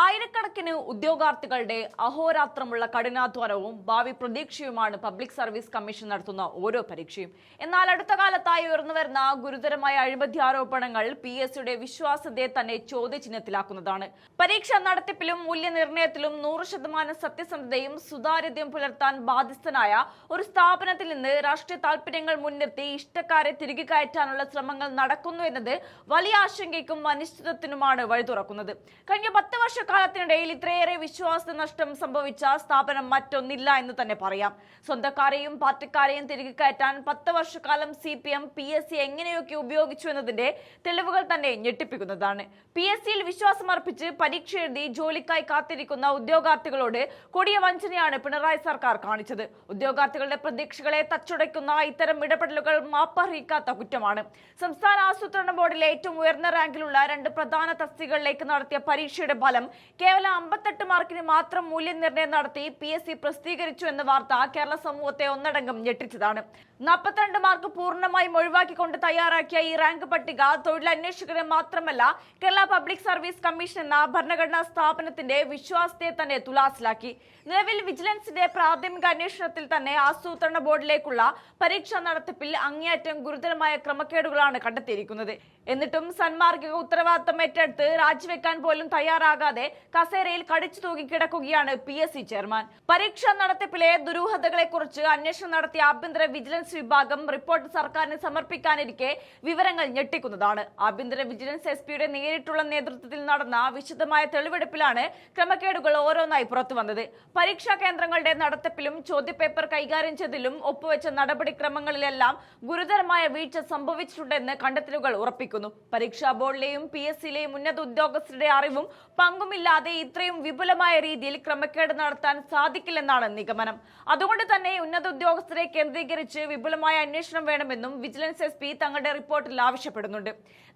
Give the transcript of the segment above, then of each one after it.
ആയിരക്കണക്കിന് ഉദ്യോഗാർത്ഥികളുടെ അഹോരാത്രമുള്ള കഠിനാധ്വാനവും ഭാവി പ്രതീക്ഷയുമാണ് പബ്ലിക് സർവീസ് കമ്മീഷൻ നടത്തുന്ന ഓരോ പരീക്ഷയും. എന്നാൽ അടുത്ത കാലത്തായി ഉയർന്നുവരുന്ന ഗുരുതരമായ അഴിമതി ആരോപണങ്ങൾ PSCയുടെ വിശ്വാസ്യതയെ തന്നെ ചോദ്യചിഹ്നത്തിലാക്കുന്നതാണ്. പരീക്ഷാ നടത്തിപ്പിലും മൂല്യനിർണ്ണയത്തിലും 100% സത്യസന്ധതയും സുതാര്യതയും പുലർത്താൻ ബാധ്യസ്ഥനായ ഒരു സ്ഥാപനത്തിൽ നിന്ന് രാഷ്ട്രീയ താൽപര്യങ്ങൾ മുൻനിർത്തി ഇഷ്ടക്കാരെ തിരികെ കയറ്റാനുള്ള ശ്രമങ്ങൾ നടക്കുന്നു എന്നത് വലിയ ആശങ്കയ്ക്കും അനിശ്ചിതത്വത്തിനുമാണ് വഴി തുറക്കുന്നത്. കഴിഞ്ഞ 10 വർഷക്കാലത്തിനിടയിൽ ഇത്രയേറെ വിശ്വാസ നഷ്ടം സംഭവിച്ച സ്ഥാപനം മറ്റൊന്നില്ല എന്ന് തന്നെ പറയാം. സ്വന്തക്കാരെയും പാർട്ടിക്കാരെയും തിരികെ കയറ്റാൻ 10 വർഷക്കാലം CPM PSC എങ്ങനെയൊക്കെ ഉപയോഗിച്ചു എന്നതിന്റെ തെളിവുകൾ തന്നെ ഞെട്ടിപ്പിക്കുന്നതാണ്. PSCയിൽ വിശ്വാസമർപ്പിച്ച് പരീക്ഷ എഴുതി ജോലിക്കായി കാത്തിരിക്കുന്ന ഉദ്യോഗാർത്ഥികളോട് കൊടിയ വഞ്ചനയാണ് പിണറായി സർക്കാർ കാണിച്ചത്. ഉദ്യോഗാർത്ഥികളുടെ പ്രതീക്ഷകളെ തച്ചുടയ്ക്കുന്ന ഇത്തരം ഇടപെടലുകൾ മാപ്പർഹിക്കാത്ത കുറ്റമാണ്. സംസ്ഥാന ആസൂത്രണ ബോർഡിലെ ഏറ്റവും ഉയർന്ന റാങ്കിലുള്ള 2 പ്രധാന തസ്തികകളിലേക്ക് നടത്തിയ പരീക്ഷയുടെ ഫലം കേവലം 58 മാർക്കിന് മാത്രം മൂല്യനിർണ്ണയം നടത്തി PSC പ്രസിദ്ധീകരിച്ചു എന്ന വാർത്ത കേരള സമൂഹത്തെ ഒന്നടങ്കം ഞെട്ടിച്ചതാണ്. 42 മാർക്ക് പൂർണ്ണമായും ഒഴിവാക്കിക്കൊണ്ട് തയ്യാറാക്കിയ ഈ റാങ്ക് പട്ടിക തൊഴിലന്വേഷകരെ മാത്രമല്ല കേരള പബ്ലിക് സർവീസ് കമ്മീഷൻ എന്ന ഭരണഘടനാ സ്ഥാപനത്തിന്റെ വിശ്വാസത്തെ തന്നെ തുലാസിലാക്കി. നിലവിൽ വിജിലൻസിന്റെ പ്രാഥമിക അന്വേഷണത്തിൽ തന്നെ ആസൂത്രണ ബോർഡിലേക്കുള്ള പരീക്ഷാ നടത്തിപ്പിൽ അങ്ങേയറ്റം ഗുരുതരമായ ക്രമക്കേടുകളാണ് കണ്ടെത്തിയിരിക്കുന്നത്. എന്നിട്ടും സന്മാർഗിക ഉത്തരവാദിത്തം ഏറ്റെടുത്ത് രാജിവെക്കാൻ പോലും തയ്യാറാകാതെ കസേരയിൽ കടിച്ചു തൂക്കി കിടക്കുകയാണ് PSC ചെയർമാൻ. പരീക്ഷാ നടത്തിപ്പിലെ ദുരൂഹതകളെ കുറിച്ച് അന്വേഷണം നടത്തിയ ആഭ്യന്തര വിജിലൻസ് വിഭാഗം റിപ്പോർട്ട് സർക്കാരിന് സമർപ്പിക്കാനിരിക്കെ വിവരങ്ങൾ ഞെട്ടിക്കുന്നതാണ്. ആഭ്യന്തര വിജിലൻസ് SP-യുടെ നേരിട്ടുള്ള നേതൃത്വത്തിൽ നടന്ന വിശദമായ തെളിവെടുപ്പിലാണ് ക്രമക്കേടുകൾ ഓരോന്നായി പുറത്തുവന്നത്. പരീക്ഷാ കേന്ദ്രങ്ങളുടെ നടത്തിപ്പിലും ചോദ്യപേപ്പർ കൈകാര്യം ചെയ്തതിലും ഒപ്പുവെച്ച നടപടിക്രമങ്ങളിലെല്ലാം ഗുരുതരമായ വീഴ്ച സംഭവിച്ചിട്ടുണ്ടെന്ന് കണ്ടെത്തലുകൾ ഉറപ്പിക്കുന്നു. പരീക്ഷാ ബോർഡിലെയും PSCയിലെയും ഉന്നത ഉദ്യോഗസ്ഥരുടെ അറിവും പങ്കുമില്ലാതെ ഇത്രയും വിപുലമായ രീതിയിൽ ക്രമക്കേട് നടത്താൻ സാധിക്കില്ലെന്നാണ് നിഗമനം. അതുകൊണ്ട് തന്നെ ഉന്നത ഉദ്യോഗസ്ഥരെ കേന്ദ്രീകരിച്ച് വിപുലമായ അന്വേഷണം വേണമെന്നും വിജിലൻസ് SP തങ്ങളുടെ റിപ്പോർട്ടിൽ ആവശ്യപ്പെടുന്നുണ്ട്.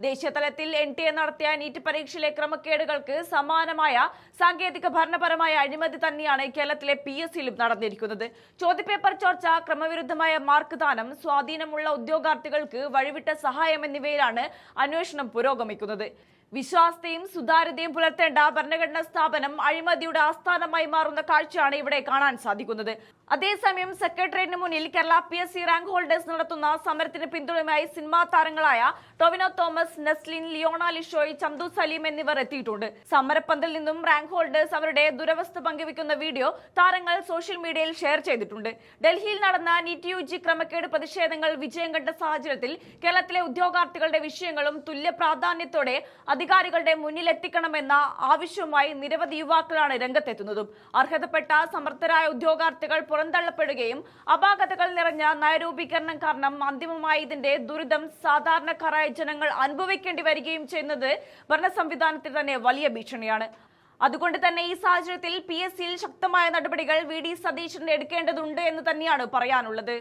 ദേശീയ തലത്തിൽ NTA നടത്തിയ നീറ്റ് പരീക്ഷയിലെ ക്രമക്കേടുകൾക്ക് സമാനമായ സാങ്കേതിക ഭരണപരമായ അഴിമതി തന്നെയാണ് കേരളത്തിലെ PSCയിലും നടന്നിരിക്കുന്നത്. ചോദ്യപേപ്പർ ചോർച്ച, ക്രമവിരുദ്ധമായ മാർക്ക് ദാനം, സ്വാധീനമുള്ള ഉദ്യോഗാർത്ഥികൾക്ക് വഴിവിട്ട സഹായം എന്നിവയിലാണ് അന്വേഷണം പുരോഗമിക്കുന്നത്. വിശ്വാസത്തെയും സുതാര്യതയും പുലർത്തേണ്ട ഭരണഘടനാ സ്ഥാപനം അഴിമതിയുടെ ആസ്ഥാനമായി മാറുന്ന കാഴ്ചയാണ് ഇവിടെ കാണാൻ സാധിക്കുന്നത്. അതേസമയം സെക്രട്ടേറിയറ്റിന് മുന്നിൽ കേരള PSC റാങ്ക് ഹോൾഡേഴ്സ് നടത്തുന്ന സമരത്തിന് പിന്തുണയുമായി സിനിമാ താരങ്ങളായ ടൊവിനോ തോമസ്, നെസ്ലിൻ, ലിയോണ ലിഷോയ്, ചന്തു സലീം എന്നിവർ എത്തിയിട്ടുണ്ട്. സമരപ്പന്തലിൽ നിന്നും റാങ്ക് ഹോൾഡേഴ്സ് അവരുടെ ദുരവസ്ഥ പങ്കുവയ്ക്കുന്ന വീഡിയോ താരങ്ങൾ സോഷ്യൽ മീഡിയയിൽ ഷെയർ ചെയ്തിട്ടുണ്ട്. ഡൽഹിയിൽ നടന്ന നീറ്റ് UG ക്രമക്കേട് പ്രതിഷേധങ്ങൾ വിജയം കണ്ട സാഹചര്യത്തിൽ കേരളത്തിലെ ഉദ്യോഗാർത്ഥികളുടെ വിഷയങ്ങളും തുല്യ പ്രാധാന്യത്തോടെ അധികാരികളുടെ മുന്നിലെത്തിക്കണമെന്ന ആവശ്യവുമായി നിരവധി യുവാക്കളാണ് രംഗത്തെത്തുന്നതും. അർഹതപ്പെട്ട സമർത്ഥരായ ഉദ്യോഗാർത്ഥികൾ പുറന്തള്ളപ്പെടുകയും അപാകതകൾ നിറഞ്ഞ നയരൂപീകരണം കാരണം അന്തിമമായി ഇതിന്റെ ദുരിതം സാധാരണക്കാരായ ജനങ്ങൾ അനുഭവിക്കേണ്ടി വരികയും ചെയ്യുന്നത് ഭരണ സംവിധാനത്തിൽ തന്നെ വലിയ ഭീഷണിയാണ്. അതുകൊണ്ട് തന്നെ ഈ സാഹചര്യത്തിൽ PSCയിൽ ശക്തമായ നടപടികൾ VD സതീശൻ എടുക്കേണ്ടതുണ്ട് എന്ന് തന്നെയാണ് പറയാനുള്ളത്.